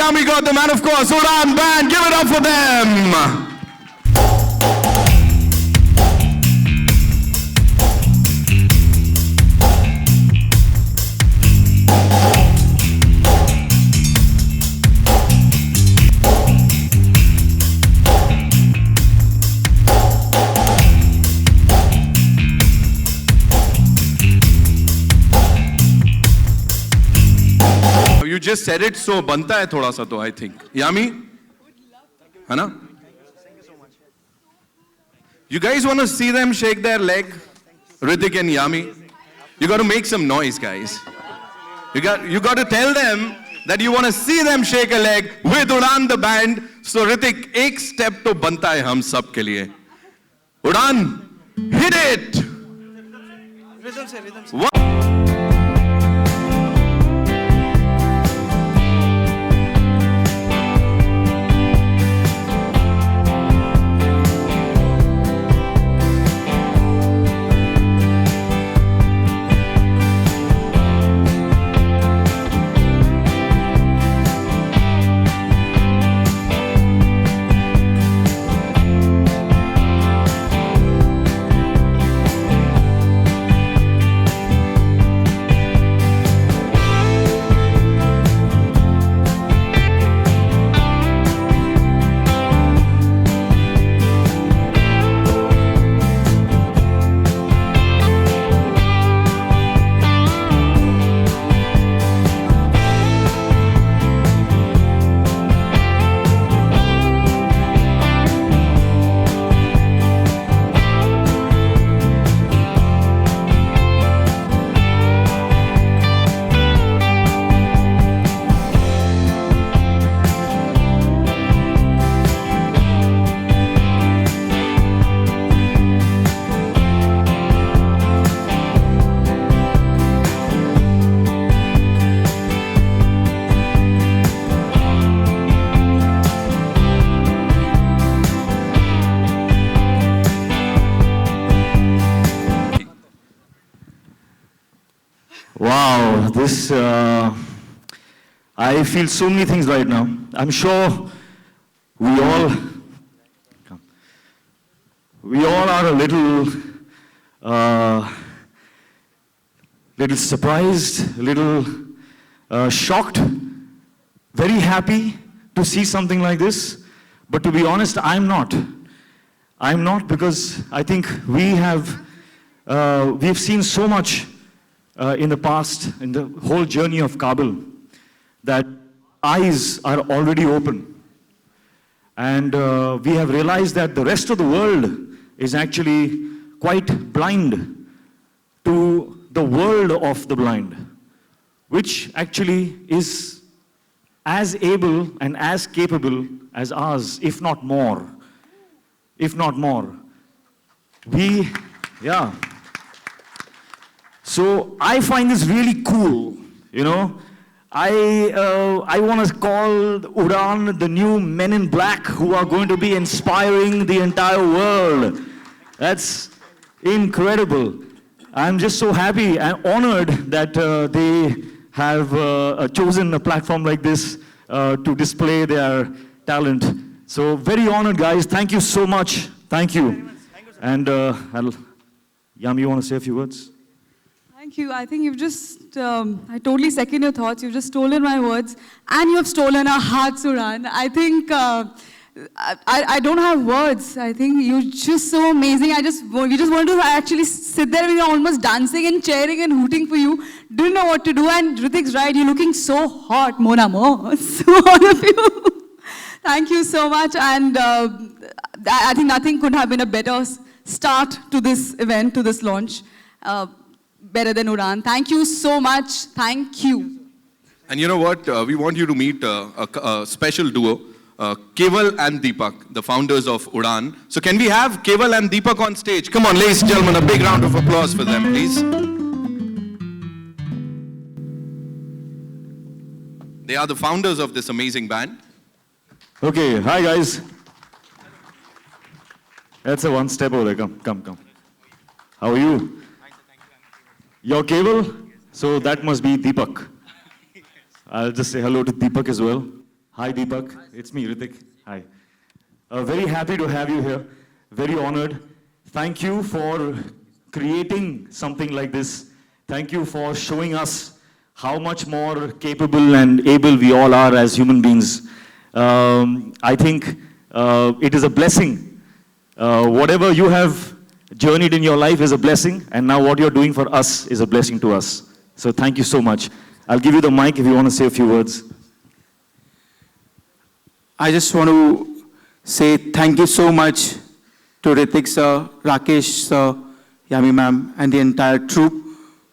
Yami Gautam, and of course, Udaan Band. Give it up for them. You just said it, so banta hai thoda sa to, I think. Yami? है ना? You guys want to see them shake their leg? Hrithik and Yami? You got to make some noise, guys. You got to tell them that you want to see them shake a leg with Udaan the band. So Hrithik, एक step to banta hai hum sab ke liye. Udaan, hit it! Rhythm se, rhythm se. What? Wow, this, I feel so many things right now. I'm sure we all are a little surprised, little shocked, very happy to see something like this. But to be honest, I'm not. I'm not, because I think we've seen so much in the past, in the whole journey of Kabul, that eyes are already open. And we have realized that the rest of the world is actually quite blind to the world of the blind, which actually is as able and as capable as ours, if not more. If not more. So I find this really cool, you know. I want to call Udaan the new Men in Black who are going to be inspiring the entire world. That's incredible. I'm just so happy and honored that they have chosen a platform like this to display their talent. So very honored, guys. Thank you so much. Thank you. And Yami, you want to say a few words? Thank you. I think you've just, I totally second your thoughts. You've just stolen my words and you have stolen our hearts, Udaan. I think, I don't have words. I think you're just so amazing. We just wanted to actually sit there and you're almost dancing and cheering and hooting for you. Didn't know what to do, and Hrithik's right. You're looking so hot, mon amour. So all of you, thank you so much. And I think nothing could have been a better start to this event, to this launch. Better than Udaan. Thank you so much. Thank you. And you know what? We want you to meet a special duo, Keval and Deepak, the founders of Udaan. So can we have Keval and Deepak on stage? Come on, ladies and gentlemen, a big round of applause for them, please. They are the founders of this amazing band. Okay, hi guys. That's a one step over there. Come. How are you? You're Keval? So that must be Deepak. I'll just say hello to Deepak as well. Hi, Deepak. It's me, Ritik. Hi. Very happy to have you here. Very honored. Thank you for creating something like this. Thank you for showing us how much more capable and able we all are as human beings. I think it is a blessing. Whatever you have journeyed in your life is a blessing, and now what you're doing for us is a blessing to us. So thank you so much. I'll give you the mic if you want to say a few words. I just want to say thank you so much to Ritik sir, Rakesh sir, Yami ma'am, and the entire troupe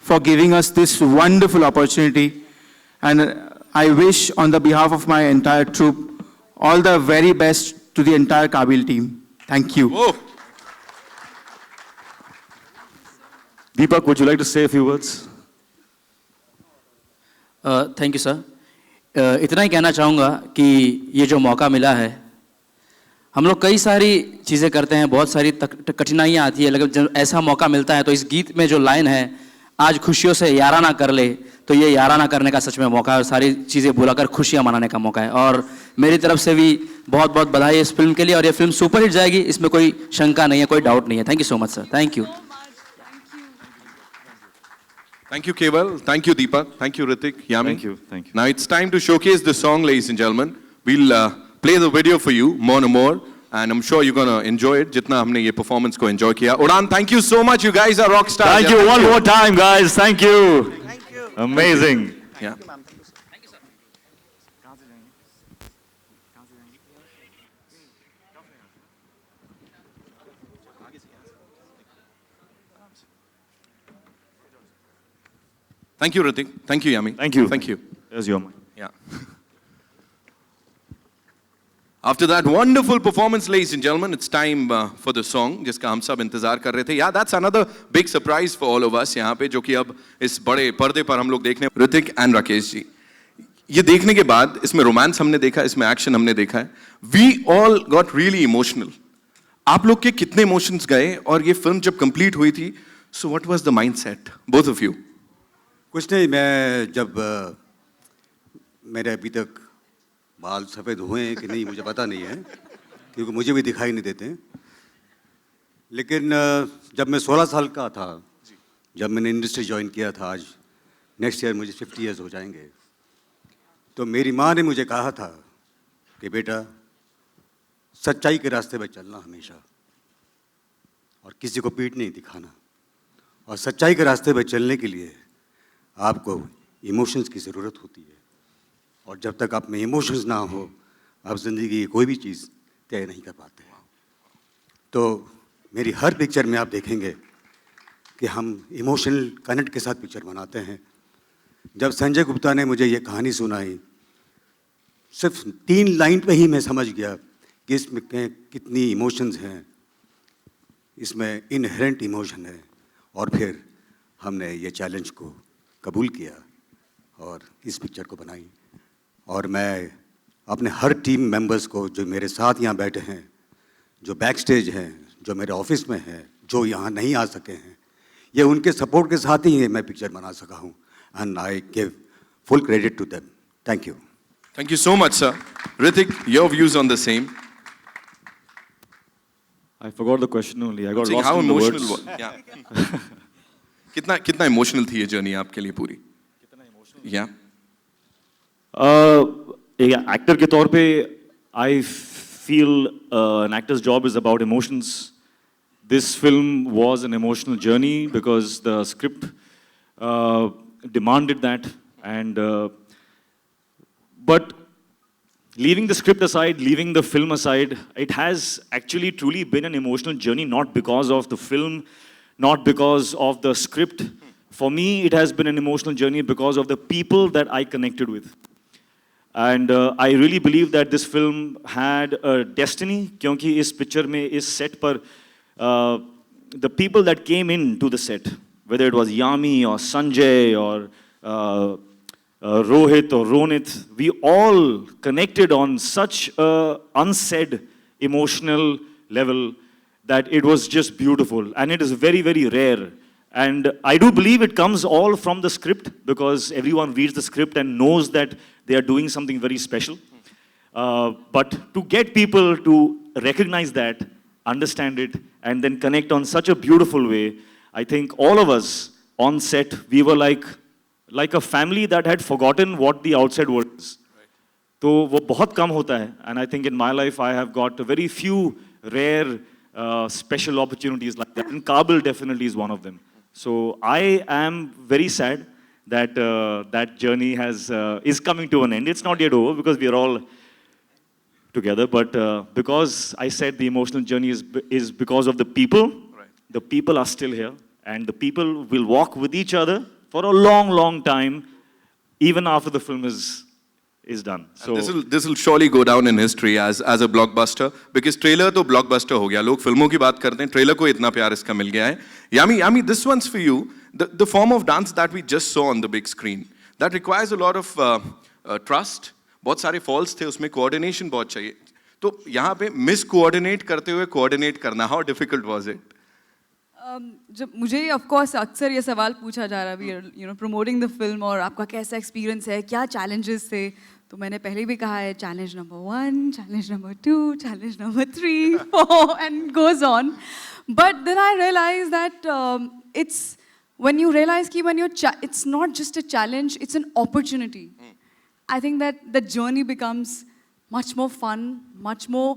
for giving us this wonderful opportunity. And I wish, on the behalf of my entire troupe, all the very best to the entire Kabil team. Thank you. Whoa. Deepak, would you like to say a few words? Thank you sir. इतना ही कहना चाहूँगा कि ये जो मौका मिला है, हम लोग कई सारी चीज़ें करते हैं, बहुत सारी कठिनाइयाँ आती है, लेकिन जब ऐसा मौका मिलता है तो इस गीत में जो लाइन है, आज खुशियों से याराना कर ले, तो ये याराना करने का सच में मौका है और सारी चीज़ें भुलाकर खुशियाँ मनाने का मौका है। और मेरी तरफ से भी बहुत बहुत बधाई इस फिल्म के लिए, और ये फिल्म सुपर हिट जाएगी, इसमें कोई शंका नहीं है, कोई डाउट नहीं है। Thank you so much sir. Thank you. Thank you, Keval. Thank you, Deepak. Thank you, Ritik. Yami. Thank you. Thank you. Now it's time to showcase the song, ladies and gentlemen. We'll play the video for you more and more, and I'm sure you're gonna enjoy it. Jitna humne ye performance ko enjoy kiya. Udaan, thank you so much. You guys are rock stars. Thank you one more time, guys. Thank you. Thank you. Amazing. Yeah. Thank you, Ritik. Thank you, Yami. Thank you. Thank you. There's your mic. Yeah. After that wonderful performance, ladies and gentlemen, it's time for the song, जिसका हम सब इंतजार कर रहे थे. Yeah, that's another big surprise for all of us यहाँ पे, जो कि अब इस बड़े पर्दे पर हम लोग देखने. ऋतिक एंड राकेश जी, ये देखने के बाद इसमें रोमांस हमने देखा, इसमें एक्शन हमने देखा है. We all got really emotional. आप लोग के कितने इमोशंस गए, और ये फिल्म जब कंप्लीट हुई थी, so what was the mindset, both of you? कुछ नहीं, मैं जब मेरे अभी तक बाल सफ़ेद हुए हैं कि नहीं मुझे पता नहीं है, क्योंकि मुझे भी दिखाई नहीं देते हैं। लेकिन जब मैं 16 साल का था, जब मैंने इंडस्ट्री ज्वाइन किया था, आज नेक्स्ट ईयर मुझे 50 इयर्स हो जाएंगे, तो मेरी माँ ने मुझे कहा था कि बेटा, सच्चाई के रास्ते पे चलना हमेशा, और किसी को पीठ नहीं दिखाना। और सच्चाई के रास्ते पे चलने के लिए आपको इमोशंस की ज़रूरत होती है, और जब तक आप में इमोशंस ना हो, आप ज़िंदगी की कोई भी चीज़ तय नहीं कर पाते। तो मेरी हर पिक्चर में आप देखेंगे कि हम इमोशनल कनेक्ट के साथ पिक्चर बनाते हैं। जब संजय गुप्ता ने मुझे ये कहानी सुनाई, सिर्फ 3 लाइन पे ही मैं समझ गया कि इसमें कितनी इमोशंस हैं, इसमें इनहेरेंट इमोशन है। और फिर हमने ये चैलेंज को कबूल किया और इस पिक्चर को बनाई। और मैं अपने हर टीम मेंबर्स को, जो मेरे साथ यहाँ बैठे हैं, जो बैक स्टेज हैं, जो मेरे ऑफिस में हैं, जो यहाँ नहीं आ सके हैं, ये उनके सपोर्ट के साथ ही मैं पिक्चर बना सका हूँ, and I give full credit to them. Thank you. Thank you so much, sir. Ritik, your views on the same? I forgot the question only. I got Saying lost how in the emotional words. was, yeah. कितना emotional थी ये journey आपके लिए पूरी? Yeah. एक actor के तौर पे I feel an actor's job is about emotions. This film was an emotional journey because the script demanded that, and but leaving the script aside, leaving the film aside, it has actually truly been an emotional journey, not because of the film, not because of the script. For me, it has been an emotional journey because of the people that I connected with. And I really believe that this film had a destiny, क्योंकि इस picture में, इस set पर, the people that came into the set, whether it was Yami or Sanjay or Rohit or Ronit, we all connected on such a unsaid emotional level that it was just beautiful. And it is very, very rare. And I do believe it comes all from the script, because everyone reads the script and knows that they are doing something very special. But to get people to recognize that, understand it, and then connect on such a beautiful way, I think all of us on set, we were like a family that had forgotten what the outside world is. तो वो बहुत कम होता है, and I think in my life I have got very few rare special opportunities like that, and Kabul definitely is one of them. So I am very sad that that journey is coming to an end. It's not yet over because we are all together, but because I said the emotional journey is because of the people. The people are still here, and the people will walk with each other for a long, long time, even after the film is done. So this will surely go down in history as a blockbuster, because trailer तो blockbuster हो गया. लोग फिल्मों की बात करते हैं, trailer को इतना प्यार इसका मिल गया है. Yami, this one's for you. The form of dance that we just saw on the big screen, that requires a lot of trust. बहुत सारे falls थे उसमें, coordination बहुत चाहिए. तो यहाँ पे miscoordinate करते हुए coordinate करना, how difficult was it? जब मुझे ऑफ कोर्स अक्सर ये सवाल पूछा जा रहा है, you know, promoting the film, और आपका कैसा एक्सपीरियंस है, क्या चैलेंजेस थे, तो मैंने पहले भी कहा है, challenge number 1, challenge number 2, challenge number 3, 4 and goes on. But then I realize that it's when you realize कि when it's not just a challenge, it's an opportunity. I think that the journey becomes much more fun, much more,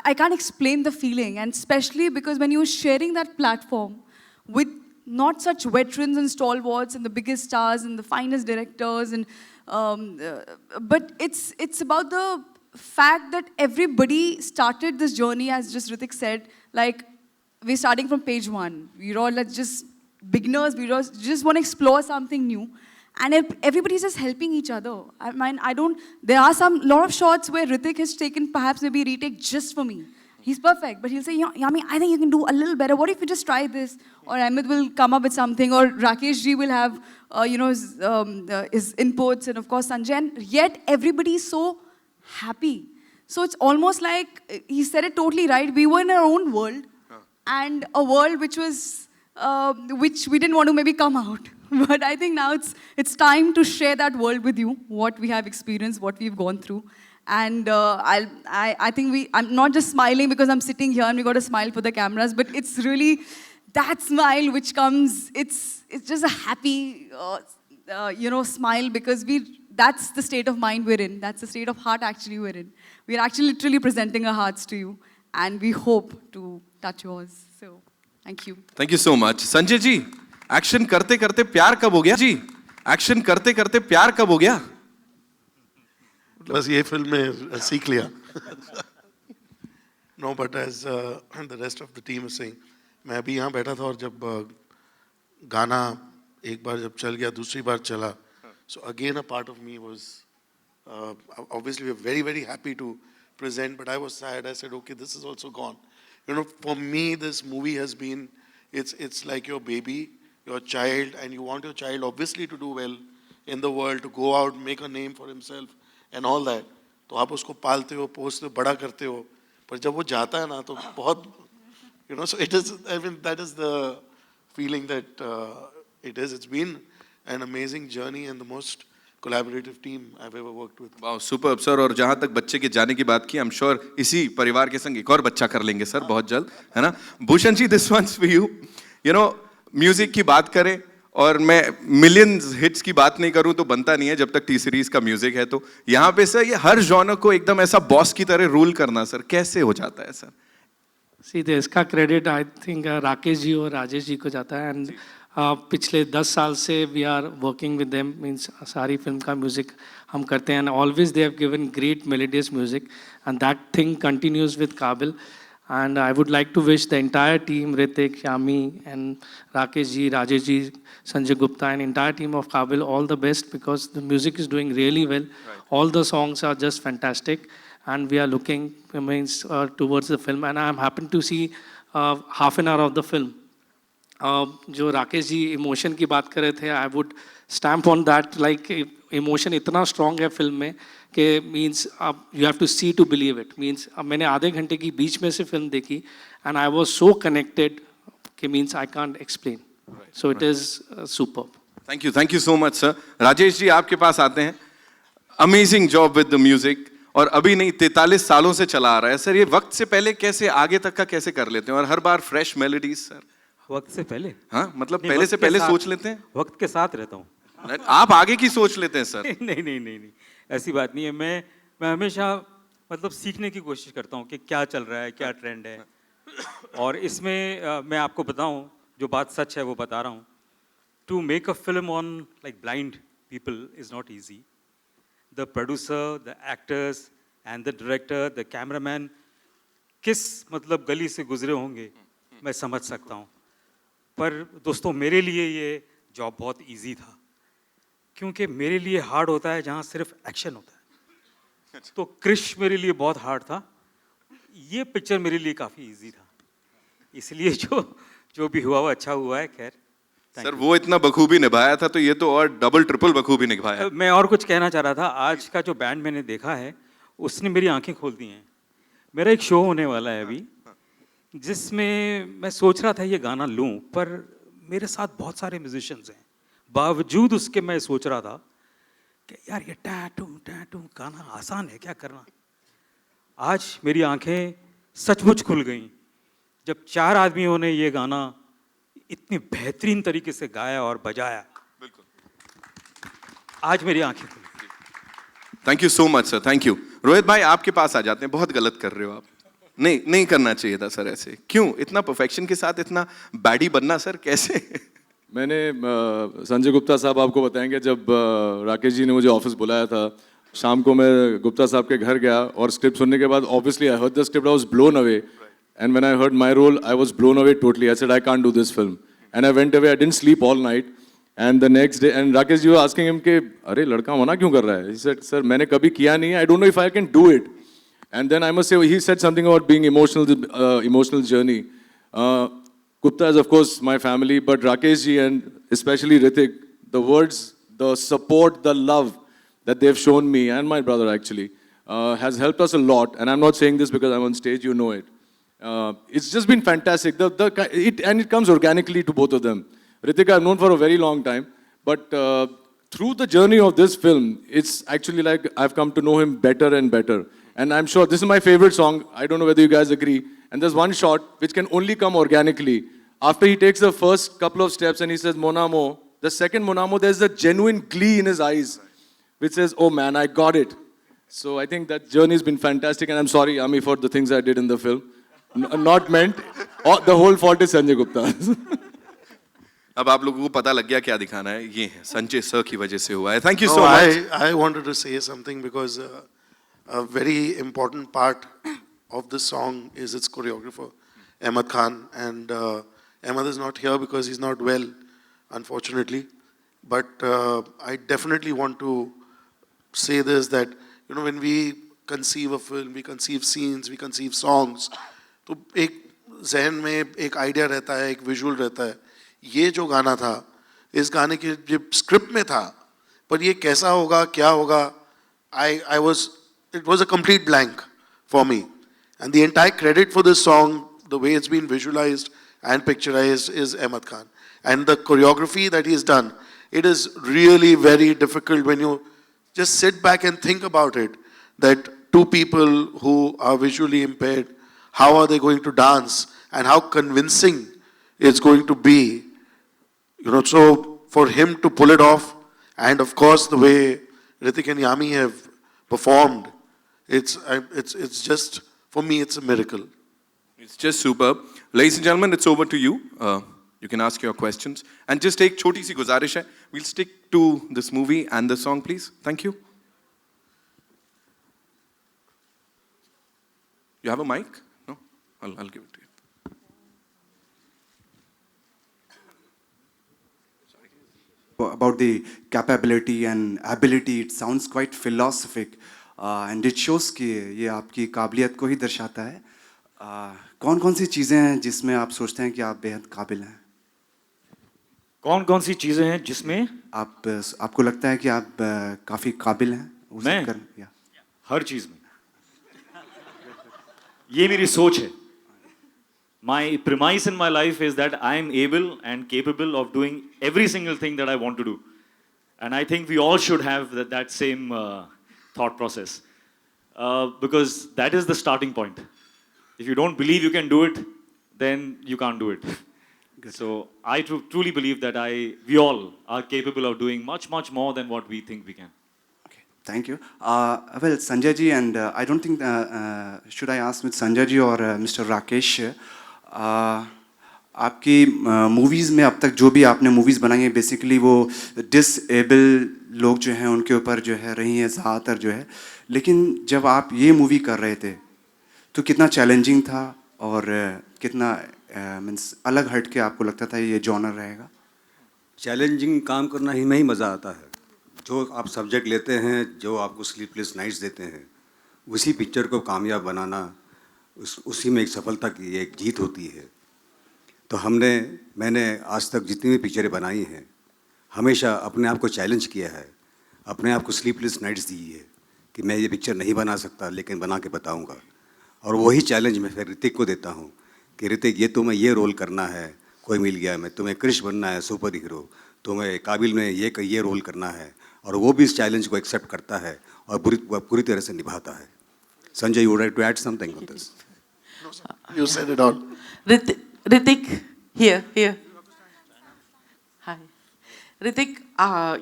I can't explain the feeling, and especially because when you're sharing that platform with not such veterans and stalwarts and the biggest stars and the finest directors, and but it's about the fact that everybody started this journey, as just Hrithik said, like we're starting from page 1. We're all like just beginners. We just want to explore something new. And everybody's just helping each other. I mean, there are lot of shots where Hrithik has taken perhaps maybe retake just for me. He's perfect, but he'll say, Yami, I think you can do a little better. What if you just try this? Or Amit will come up with something, or Rakesh ji will have, his inputs, and of course Sanjay, and yet everybody is so happy. So it's almost like, he said it totally right, we were in our own world, and a world which we didn't want to maybe come out. But I think now it's time to share that world with you, what we have experienced, what we've gone through. And I think I'm not just smiling because I'm sitting here and we got to smile for the cameras, but it's really that smile which comes, it's just a happy, smile, because that's the state of mind we're in. That's the state of heart actually we're in. We're actually literally presenting our hearts to you, and we hope to touch yours. So, thank you. Thank you so much. Sanjay ji, action करते करते प्यार कब हो गया जी? Action करते करते प्यार कब हो गया? बस ये फिल्म में सीख लिया. No, but as the rest of the team is saying, मैं अभी यहाँ बैठा था और जब गाना एक बार जब चल गया, दूसरी बार चला, so again a part of me was obviously we're very, very happy to present, but I was sad. I said, okay, this is also gone. You know, for me, this movie has been, it's like your baby, your child, and you want your child obviously to do well in the world, to go out, make a name for himself and all that. तो आप उसको पालते हो, पोसते हो, बड़ा करते हो, पर जब वो जाता है ना तो बहुत, you know, so it is, I mean, that is the feeling that it is. It's been an amazing journey and the most collaborative team I've ever worked with. Wow, superb sir. और जहाँ तक बच्चे के जाने की बात की, I'm sure इसी परिवार के संग एक और बच्चा कर लेंगे सर बहुत जल्द, है ना? Bhushan ji, this one's for you. You know, music की बात करें और मैं मिलियंस हिट्स की बात नहीं करूं तो बनता नहीं है जब तक टी सीरीज का म्यूजिक है. तो यहाँ पे सर ये हर जॉनर को एकदम ऐसा बॉस की तरह रूल करना सर कैसे हो जाता है सर? सीधे इसका credit I think Rakesh ji और राजेश जी को जाता है. एंड पिछले 10 साल से we are working with them, means सारी फिल्म का म्यूजिक हम करते हैं. And always they have given great melodious music and that thing continues with Kaabil. And I would like to wish the entire team, Hrithik, Yami, and Rakesh ji, Rajesh ji, Sanjay Gupta, and entire team of Kabil all the best, because the music is doing really well. Right. All the songs are just fantastic, and we are looking towards the film. And I am happy to see half an hour of the film. जो Rakesh ji emotion की बात कर रहे थे, I would stamp on that, like emotion इतना strong है film में कि मीन्स अब you have to see to believe it. Means अब मैंने आधे घंटे की बीच में से फिल्म देखी and I was so connected कि means I can't explain. So it is superb. Thank you so much sir. Rajesh ji, आपके पास आते हैं. Amazing job with the music. और अभी नहीं, 43 सालों से चला आ रहा है सर। ये वक्त से पहले कैसे आगे तक का कैसे कर लेते हैं, और हर बार फ्रेश मेलोडीज सर? वक्त से पहले? हाँ, मतलब नहीं, पहले वक्त से के पहले साथ- सोच लेते हैं? वक्त के साथ रहता हूँ। आप आगे की सोच लेते हैं सर? नहीं नहीं नहीं नहीं, ऐसी बात नहीं है। मैं हमेशा मतलब सीखने की कोशिश करता हूँ कि क्या चल रहा है, क्या ट्रेंड है। और इसमें मैं आपको बताऊँ, जो बात सच है वो बता रहा हूँ। To make a film on like blind people is not easy. The producer, the actors and the director, the cameraman किस मतलब गली से गुजरे होंगे मैं समझ सकता हूँ। पर दोस्तों, मेरे लिए ये जॉब बहुत इजी था, क्योंकि मेरे लिए हार्ड होता है जहाँ सिर्फ एक्शन होता है। तो क्रिश मेरे लिए बहुत हार्ड था, ये पिक्चर मेरे लिए काफ़ी इजी था। इसलिए जो भी हुआ वो अच्छा हुआ है। खैर सर, वो इतना बखूबी निभाया था, तो ये तो और डबल ट्रिपल बखूबी निभाया। मैं और कुछ कहना चाह रहा था। आज का जो बैंड मैंने देखा है उसने मेरी आंखें खोल दी हैं। मेरा एक शो होने वाला है अभी, जिसमें मैं सोच रहा था ये गाना लूं, पर मेरे साथ बहुत सारे म्यूजिशियंस हैं। बावजूद उसके मैं सोच रहा था कि यार ये टैटू टैटू गाना आसान है क्या करना। आज मेरी आंखें सचमुच खुल गईं जब 4 आदमियों ने ये गाना इतनी बेहतरीन तरीके से गाया और बजाया। आज मेरी आंखें खुल गई। Thank you so much sir, thank you. Rohit भाई, आपके पास आ जाते हैं। बहुत गलत कर रहे हो आप। नहीं करना चाहिए था सर ऐसे। क्यों इतना परफेक्शन के साथ इतना बैडी बनना सर, कैसे? मैंने संजय गुप्ता साहब आपको बताएंगे, जब राकेश जी ने मुझे ऑफिस बुलाया था, शाम को मैं गुप्ता साहब के घर गया और स्क्रिप्ट सुनने के बाद obviously I heard the script, I was blown away, and when I heard my role I was blown away totally. I said I can't do this film, and I went away, I didn't sleep all night, and the next day and Rakesh ji were asking him कि अरे लड़का मना क्यों कर रहा है? He said sir मैंने कभी किया नहीं है, I don't know if I can do it. And then I must say, he said something about being emotional journey. Gupta is of course my family, but Rakesh ji and especially Ritik, the words, the support, the love that they've shown me and my brother actually has helped us a lot. And I'm not saying this because I'm on stage, you know it. It's just been fantastic. And it comes organically to both of them. Ritik I've known for a very long time, but through the journey of this film, it's actually like I've come to know him better and better. And I'm sure this is my favorite song. I don't know whether you guys agree. And there's one shot which can only come organically. After he takes the first couple of steps and he says, Mon Amo, the second Mon Amo, there's a genuine glee in his eyes, which says, oh man, I got it. So I think that journey has been fantastic. And I'm sorry, Ami, for the things I did in the film. Not meant. The whole fault is Sanjay Gupta. अब आप लोगों को पता लग गया क्या दिखाना है। ये है संजय सर की वजह से हुआ है। Thank you so much. I wanted to say something because a very important part of this song is its choreographer, Ahmed Khan. And Ahmed is not here because he's not well, unfortunately. But I definitely want to say this, that you know, when we conceive a film, we conceive scenes, we conceive songs, तो एक जहन में एक idea रहता है, एक visual रहता है। ये जो गाना था, इस गाने के जो स्क्रिप्ट में था, पर ये कैसा होगा, क्या होगा, it was a complete blank for me. And the entire credit for this song, the way it's been visualized and picturized, is Ahmed Khan. And the choreography that he's done, it is really very difficult when you just sit back and think about it, that two people who are visually impaired, how are they going to dance and how convincing it's going to be. You know, so for him to pull it off, and of course the way Ritik and Yami have performed, it's just, for me, it's a miracle. It's just superb. Ladies and gentlemen, it's over to you. You can ask your questions. And just take choti si guzarish hai. We'll stick to this movie and the song, please. Thank you. You have a mic? No? I'll give it to you. About the capability and ability, it sounds quite philosophic, and it shows कि ये आपकी काबिलियत को ही दर्शाता है. कौन-कौन सी चीज़ें हैं जिसमें आप सोचते हैं कि आप बेहद काबिल हैं? कौन-कौन सी चीज़ें हैं जिसमें आपको लगता है कि आप काफ़ी काबिल हैं? मैं हर चीज़ में. ये मेरी सोच है. My premise in my life is that I am able and capable of doing every single thing that I want to do. And I think we all should have that same thought process. Because that is the starting point. If you don't believe you can do it, then you can't do it. So I truly believe that we all are capable of doing much, much more than what we think we can. Okay, thank you. Well, Sanjay ji, and I don't think, should I ask with Sanjay ji or Mr. Rakesh, आपकी movies में अब तक जो भी आपने movies बनाई हैं basically वो डिसेबल लोग जो हैं उनके ऊपर जो है रही हैं ज़्यादातर जो है, लेकिन जब आप ये मूवी कर रहे थे तो कितना चैलेंजिंग था और कितना मीन्स अलग हट के आपको लगता था ये जॉनर रहेगा? चैलेंजिंग काम करना ही में ही मज़ा आता है। जो आप सब्जेक्ट लेते हैं, जो आपको स्लीपलेस नाइट्स देते हैं, उसी पिक्चर को कामयाब बनाना, उसी में एक सफलता की एक जीत होती है। तो मैंने आज तक जितनी भी पिक्चरें बनाई हैं हमेशा अपने आप को चैलेंज किया है, अपने आप को स्लीपलेस नाइट्स दी है कि मैं ये पिक्चर नहीं बना सकता लेकिन बना के बताऊंगा। और वही चैलेंज मैं फिर ऋतिक को देता हूँ कि ऋतिक ये तुम्हें ये रोल करना है, कोई मिल गया, मैं तुम्हें क्रिश बनना है सुपर हीरो, तुम्हें काबिल में ये रोल करना है, और वो भी इस चैलेंज को एक्सेप्ट करता है और पूरी तरह से निभाता है। Sanjay, you would like to add something on this? You said it all. Hrithik, here. Hi Hrithik,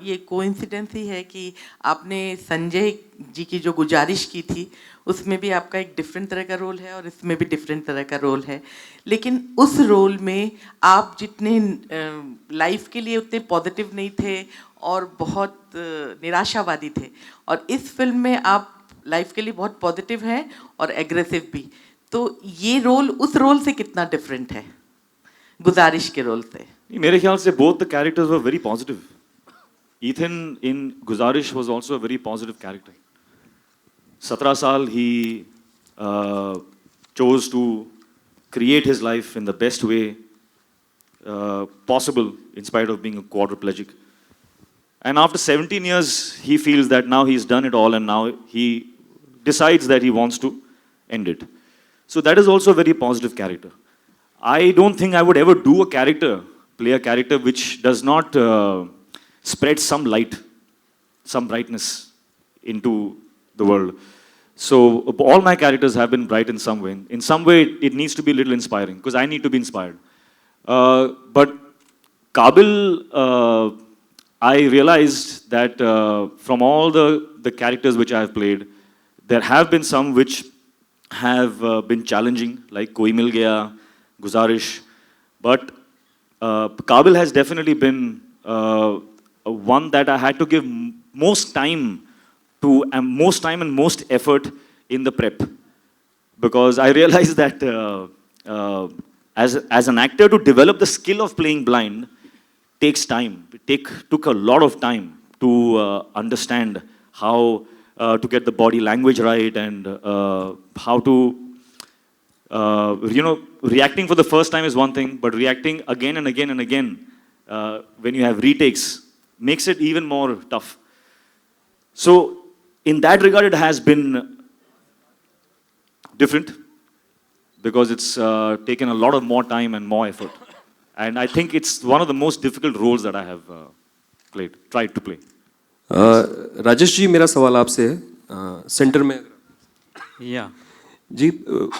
ये कोइंसिडेंस ही है कि आपने संजय जी की जो गुजारिश की थी उसमें भी आपका एक डिफरेंट तरह का रोल है और इसमें भी डिफरेंट तरह का रोल है, लेकिन उस रोल में आप जितने लाइफ के लिए उतने पॉजिटिव नहीं थे और बहुत निराशावादी थे, और इस फिल्म में आप लाइफ के लिए बहुत पॉजिटिव हैं और एग्रेसिव भी। तो ये रोल उस रोल से कितना डिफरेंट है गुजारिश के रोल से? मेरे ख्याल से both the characters were very positive. Ethan in Guzarish was also a very positive character. 17 साल he chose to create his life in the best way possible in spite of being a quadriplegic. And after 17 years, he feels that now he's done it all and now he decides that he wants to end it. So that is also a very positive character. I don't think I would ever do play a character which does not spread some light, some brightness into the world. So all my characters have been bright in some way. In some way, it needs to be a little inspiring because I need to be inspired. But Kabil, I realized that from all the characters which I have played, there have been some which have been challenging, like Koi Mil Gaya, Guzarish. But Kabil has definitely been one that I had to give most time to, and most effort in the prep. Because I realized that as an actor, to develop the skill of playing blind takes time. It took a lot of time to understand how to get the body language right and how to, reacting for the first time is one thing, but reacting again and again and again when you have retakes makes it even more tough. So in that regard, it has been different because it's taken a lot of more time and more effort. And I think it's one of the most difficult roles that I have tried to play. Rajesh ji, मेरा सवाल आपसे है centre में जी,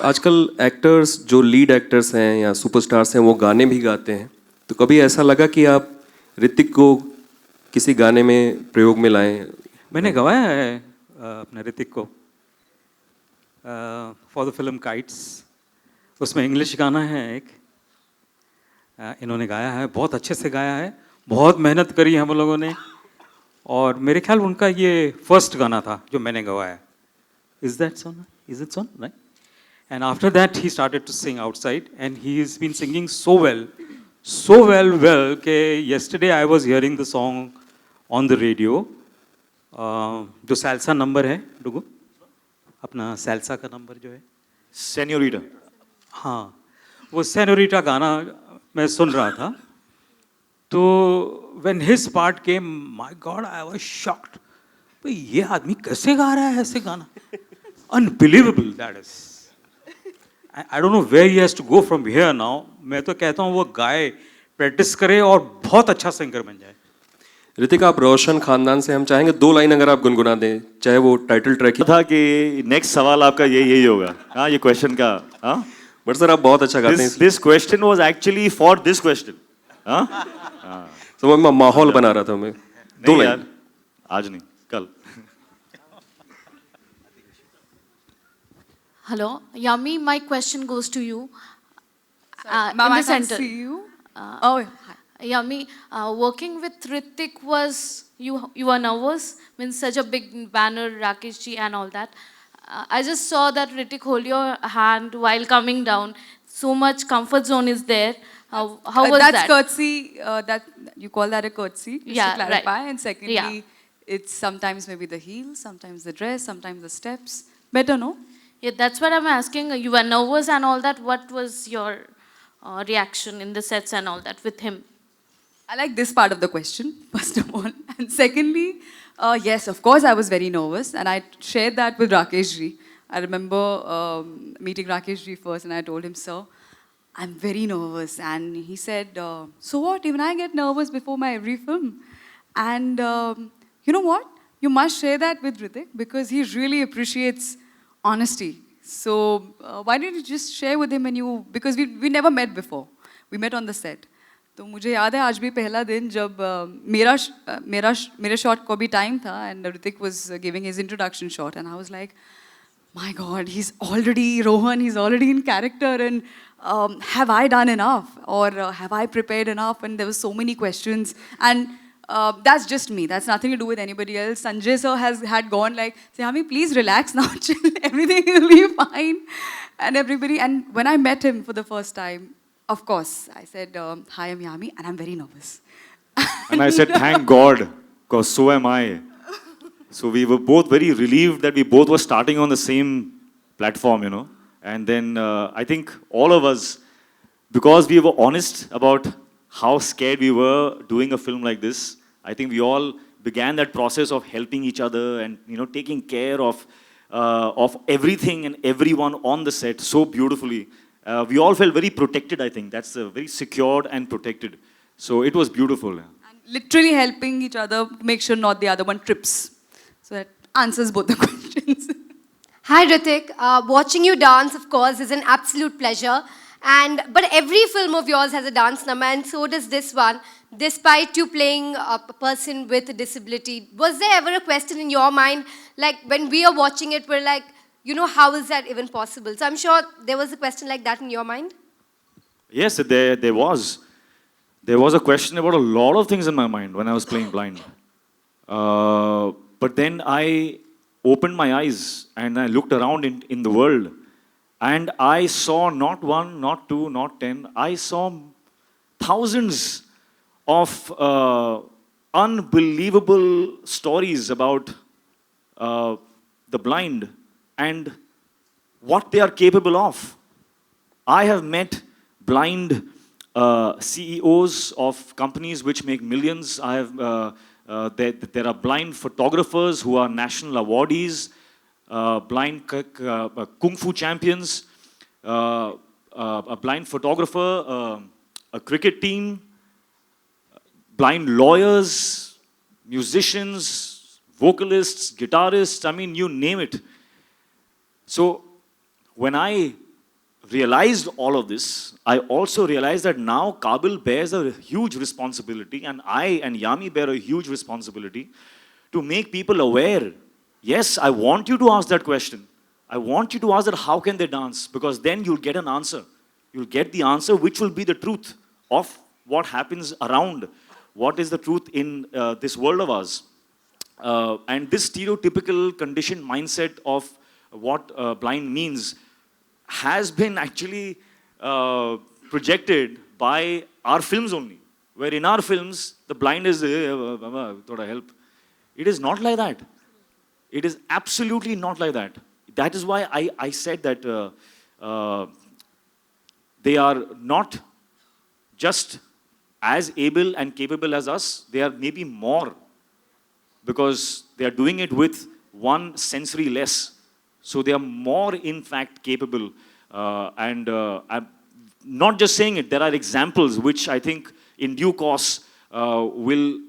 आजकल actors जो lead actors हैं या superstars हैं वो गाने भी गाते हैं, तो कभी ऐसा लगा कि आप ऋतिक को किसी गाने में प्रयोग में लाएं? मैंने गवाया है अपने ऋतिक को फॉर द फिल्म काइट्स। उसमें इंग्लिश गाना है एक, इन्होंने गाया है, बहुत अच्छे से गाया है, बहुत मेहनत करी हम लोगों ने, और मेरे ख्याल उनका ये फर्स्ट गाना था जो मैंने गवाया। Is it so? Right? And after that he started to sing outside and he's been singing so well कि yesterday I was hearing the song on the radio, जो सैल्सा नंबर है डुगू, अपना सैल्सा का नंबर जो है सेन्योरिटा, हाँ, वो सेन्योरिटा गाना मैं सुन रहा था, तो when his part came, my God, I was shocked. भाई ये आदमी कैसे गा रहा है ऐसे गाना? Unbelievable that is. I don't know where he has to go from here now. मैं तो कहता हूँ वो गाए, प्रैक्टिस करे और बहुत अच्छा सिंगर बन जाए। ऋतिक, आप रोशन खानदान से, हम चाहेंगे 2 लाइन अगर आप गुनगुना दें, चाहे वो टाइटल ट्रैक ही था कि नेक्स्ट सवाल आपका यही होगा, हाँ, ये क्वेश्चन का, हाँ। बट सर आप बहुत अच्छा गाते हैं। This question was actually for this question, हाँ। तो मैं माहौल बना रहा था मैं। 2 नहीं लाइन। यार, आज नहीं, कल। Hello, Yami. My question goes to you. Ma'am, in I the can't center. see you. Oh, hi. Yami, working with Ritik was you were nervous. Means such a big banner, Rakesh ji and all that. I just saw that Ritik hold your hand while coming down. So much comfort zone is there. How was That's that? courtesy. That you call that a courtesy? Just Yeah, to clarify. right. And secondly, it's sometimes maybe the heels, sometimes the dress, sometimes the steps. Better, no? Yeah, that's what I'm asking. You were nervous and all that. What was your reaction in the sets and all that with him? I like this part of the question, first of all. And secondly, yes, of course, I was very nervous. And I shared that with Rakesh ji. I remember meeting Rakesh ji first, and I told him, sir, I'm very nervous. And he said, so what? Even I get nervous before my every film. And you know what? You must share that with Ritik because he really appreciates honesty. So why don't you just share with him because we never met before. We met on the set. तो मुझे याद है आज भी पहला दिन जब मेरे शॉट को भी टाइम था and Ritik was giving his introduction shot and I was like, my God, he's already Rohan, he's already in character and have I done enough or have I prepared enough? And there were so many questions and that's just me. That's nothing to do with anybody else. Sanjay sir had gone like, Yami, please relax now, chill. Everything will be fine. And when I met him for the first time, of course, I said, hi, I'm Yami, and I'm very nervous. And I said, thank God, because so am I. So we were both very relieved that we both were starting on the same platform, you know. And then I think all of us, because we were honest about how scared we were doing a film like this, I think we all began that process of helping each other and, you know, taking care of everything and everyone on the set so beautifully. We all felt very protected, I think. That's very secured and protected. So it was beautiful. And literally helping each other make sure not the other one trips. So that answers both the questions. Hi Ritik, watching you dance of course is an absolute pleasure. But every film of yours has a dance number and so does this one. Despite you playing a person with a disability, was there ever a question in your mind, like when we are watching it, we're like, you know, how is that even possible? So I'm sure there was a question like that in your mind. Yes, there was. There was a question about a lot of things in my mind when I was playing blind. But then I opened my eyes and I looked around in the world and I saw not one, not two, not 10. I saw thousands of unbelievable stories about the blind and what they are capable of. I have met blind CEOs of companies which make millions. I have there are blind photographers who are national awardees, blind kung fu champions, a blind photographer, a cricket team, blind lawyers, musicians, vocalists, guitarists, I mean, you name it. So when I realized all of this, I also realized that now Kabil bears a huge responsibility and I and Yami bear a huge responsibility to make people aware. Yes, I want you to ask that question. I want you to ask that how can they dance? Because then you'll get an answer. You'll get the answer which will be the truth of what happens around. What is the truth in this world of ours? And this stereotypical conditioned mindset of what blind means has been actually projected by our films only. Where in our films, the blind is, thoda help. It is not like that. It is absolutely not like that. That is why I said that they are not just as able and capable as us, they are maybe more because they are doing it with one sensory less. So they are more, in fact, capable. I'm not just saying it, there are examples which I think in due course will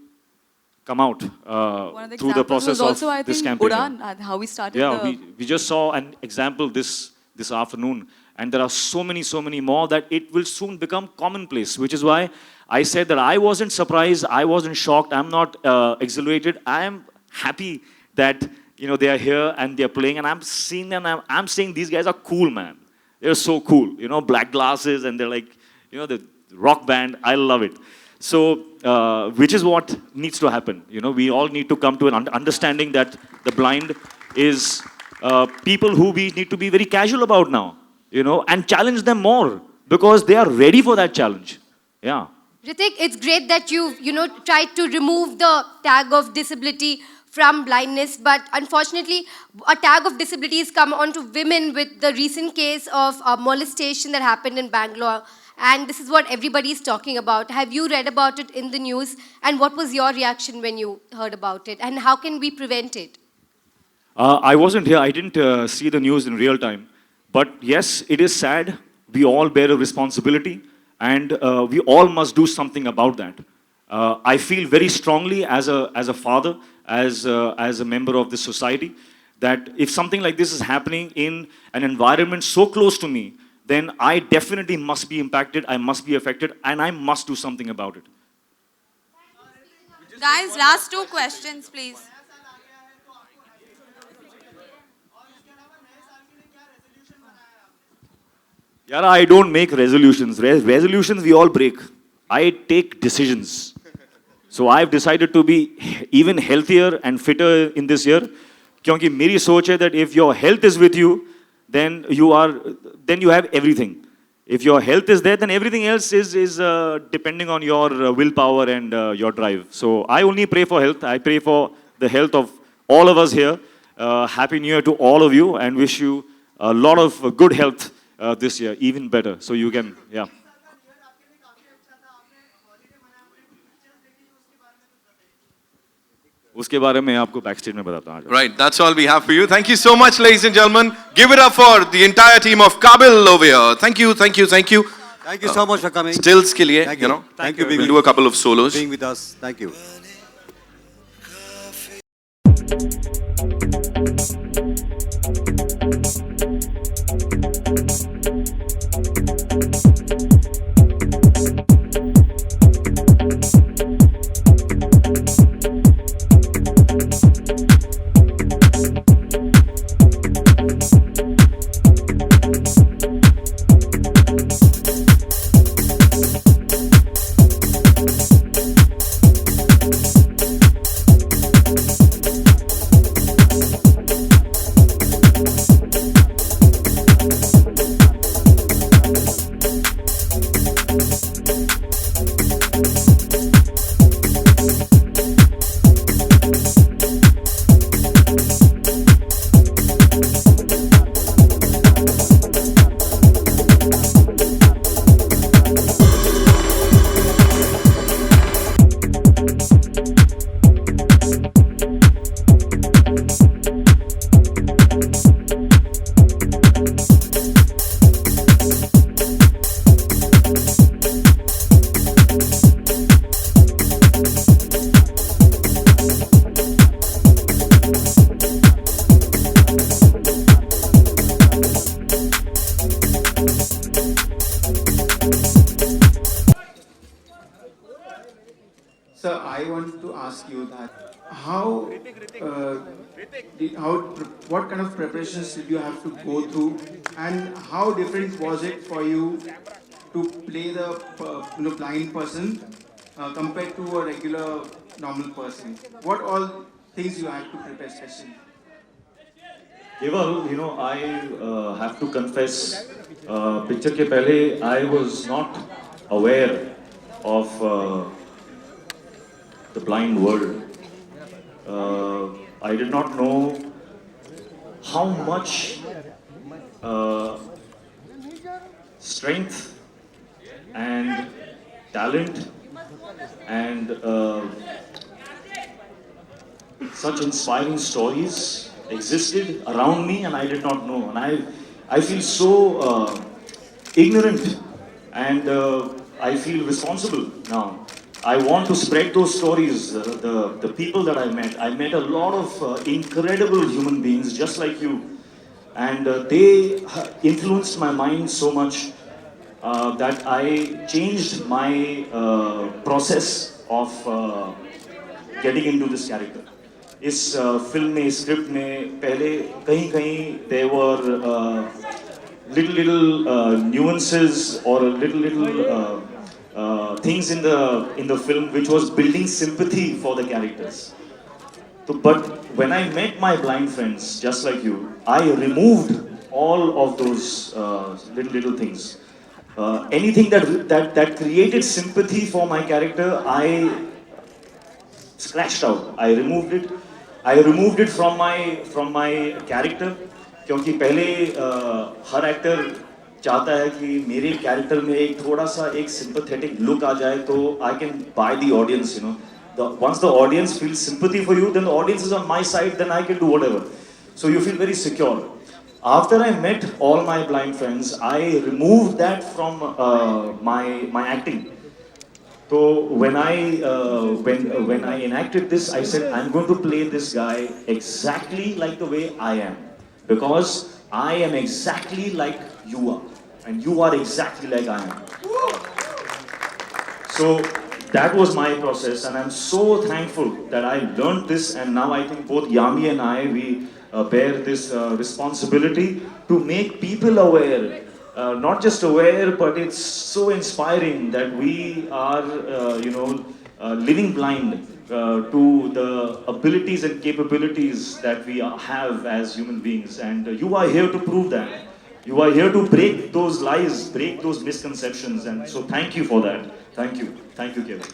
come out One of the through the examples process was also, of I this think, campaign. Udan, how we started Yeah, the... we just saw an example this afternoon, and there are so many more that it will soon become commonplace, which is why I said that I wasn't surprised, I wasn't shocked, I'm not exhilarated. I am happy that they are here and they are playing, and I'm seeing them. I'm saying these guys are cool, man. They're so cool. Black glasses, and they're like, the rock band. I love it. So, which is what needs to happen. We all need to come to an understanding that the blind is people who we need to be very casual about now, and challenge them more because they are ready for that challenge. Yeah. Ritik, it's great that you've, tried to remove the tag of disability from blindness, but unfortunately, a tag of disability has come onto women with the recent case of molestation that happened in Bangalore. And this is what everybody is talking about. Have you read about it in the news? And what was your reaction when you heard about it? And how can we prevent it? I wasn't here. I didn't see the news in real time. But yes, it is sad. We all bear a responsibility. And we all must do something about that. I feel very strongly as a father, as a member of this society, that if something like this is happening in an environment so close to me, then I definitely must be impacted, I must be affected, and I must do something about it. Guys, last two questions, please. Yeah, I don't make resolutions. Resolutions we all break. I take decisions. So I've decided to be even healthier and fitter in this year. Because मेरी सोच है that if your health is with you, then you have everything. If your health is there, then everything else is depending on your willpower and your drive. So I only pray for health. I pray for the health of all of us here. Happy New Year to all of you, and wish you a lot of good health this year, even better. So you can, yeah. उसके बारे में आपको backstage में बताता हूँ. Right, that's all we have for you. Thank you so much, ladies and gentlemen. Give it up for the entire team of Kabil over here. Thank you. Thank you so much for coming. Stills के लिए, Thank you. We'll do a couple of solos. Being with us. Thank you. Sir, I want to ask you that what kind of preparations did you have to go through, and how different was it for you to play the blind person compared to a regular normal person? What all things you had to prepare especially? Keval, I have to confess, picture ke pehle, I was not aware of the blind world. I did not know how much strength and talent and such inspiring stories existed around me, and I did not know. And I feel so ignorant, and I feel responsible now I want to spread those stories. The people that I met a lot of incredible human beings just like you, and they influenced my mind so much that I changed my process of getting into this character. इस film में, script में पहले कहीं there were little nuances or little things in the film which was building sympathy for the characters. So, but when I met my blind friends, just like you, I removed all of those little things. Anything that created sympathy for my character, I scratched out. I removed it. I removed it from my character. क्योंकि पहले हर actor चाहता है कि मेरे character में एक थोड़ा सा एक sympathetic look आ जाए तो I can buy the audience, you know. Once the audience feels sympathy for you, then the audience is on my side, then I can do whatever. So you feel very secure. After I met all my blind friends, I removed that from my acting. So when I enacted this, I said I'm going to play this guy exactly like the way I am, because I am exactly like you are, and you are exactly like I am. So that was my process, and I'm so thankful that I learned this, and now I think both Yami and I, we bear this responsibility to make people aware. Not just aware, but it's so inspiring that we are, living blind to the abilities and capabilities that we have as human beings. And you are here to prove that. You are here to break those lies, break those misconceptions. And so thank you for that. Thank you. Thank you, Kevin.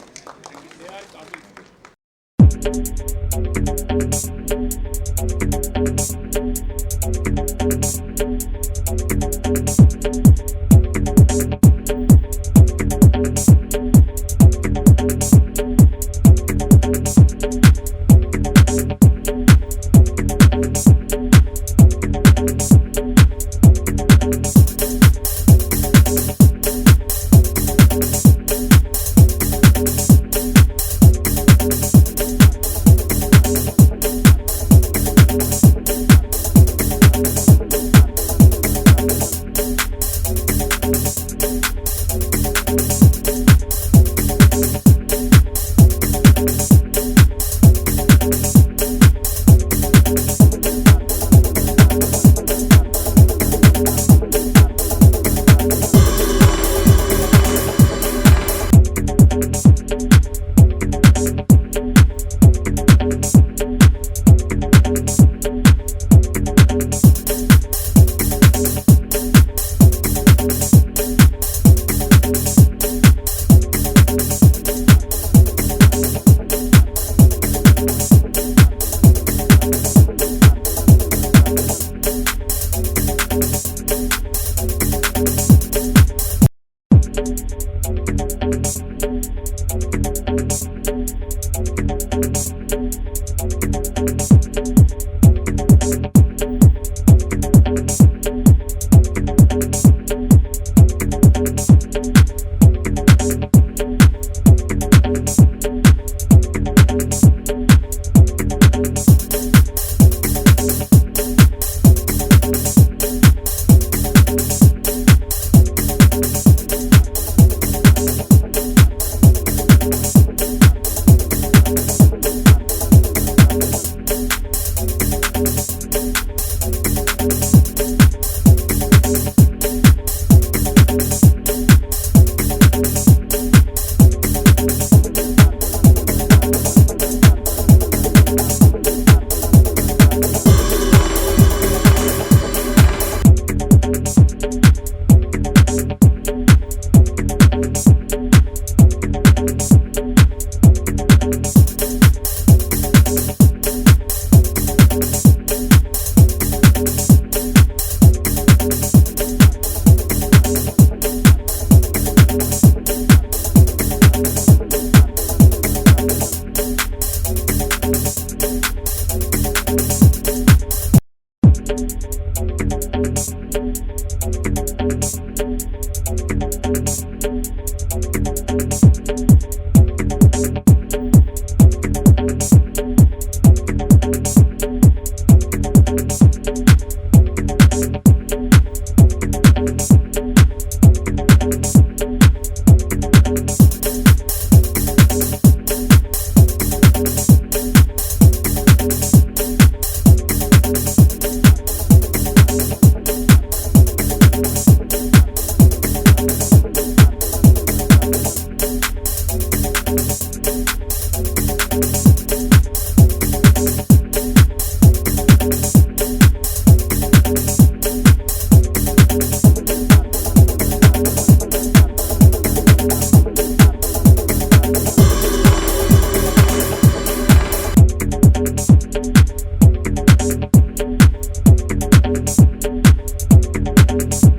Thank you.